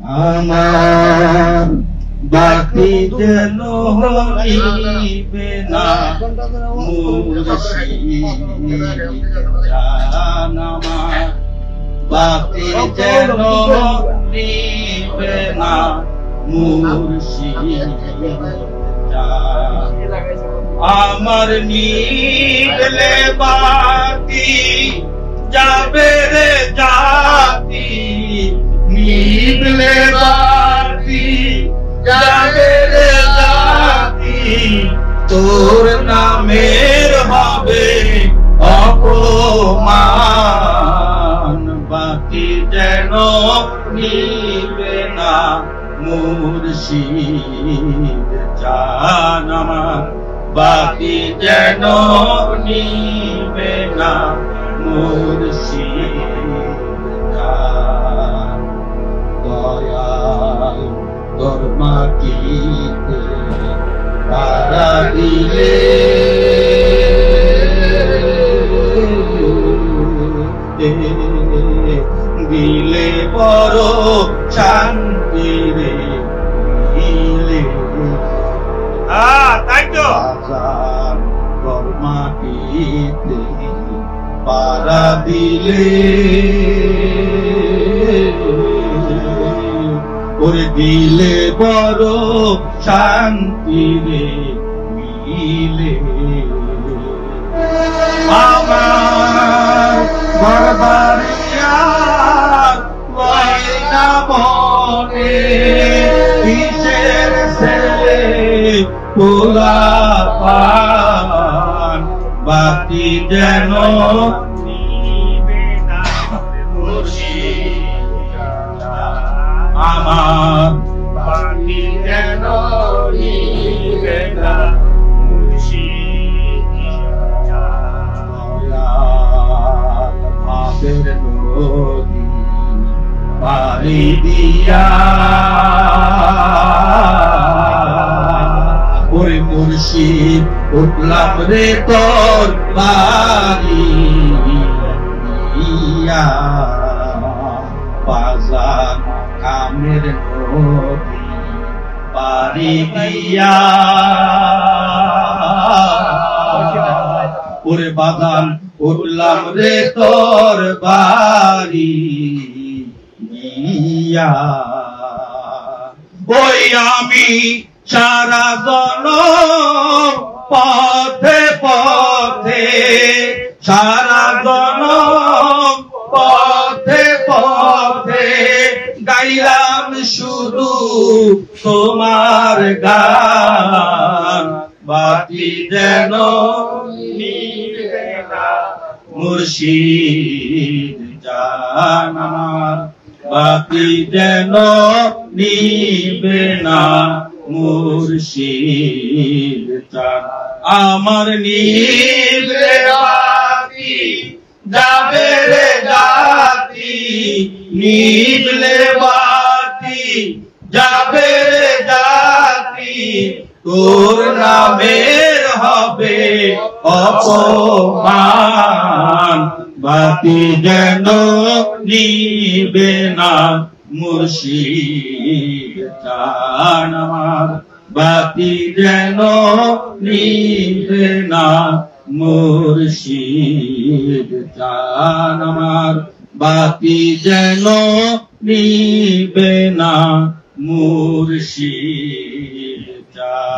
আমার বাতি যেন হইবে না মুর্শিদ জান আমার বাতি যেন হইবে না মুর্শিদ জান আমার নিভলে বাতি যাবে রে জাতি নিভলে বাতি যাবে রে জাতি তোর নামের হবে অপমান বাতি যেন নিবে না মুর্শিদ জান আমার বাতি যেন নিবে না মুর্শিদ জান দয়াল তোর মাটিতে তারা দিলে দিলে বড় শান্তি রে দিলে তাই তো তোর মাটিতে পারা দিলে ওরে দিলে বড় শান্তি রে মিলে আমার বরবারিয়ার ওয়াইনা মনে কিসের ছেলে পোলা পান বাতি যেন আমার বাতি যেন নিবে না মুর্শিদ ভাবের নদী পারি দিয়া ওরে মুর্শিদ উঠলাম রে তোর বাড়ি দিয়া বাজার কামের নদী পারি দিয়া ওরে বাদান উঠলাম রে তোর বাড়ি দিয়া ওই আমি সারা জনম পথে পথে সারা জনম পথে পথে গাইলাম শুধু তোমার গান বাতি যেন নিবে না মুর্শিদ জান আমার বাতি যেন নিবে না মুর্শিদ জান আমার নিবে বাতি যাবে রে জাতি নিভলে বাতি যাবে রে জাতি তোর নামের হবে অপমান বাতি যেন নিবে না মুর্শিদ জান আমার বাতি যেন নিবে না মুর্শিদ জান আমার বাতি যেন নিবে না মুর্শিদ জান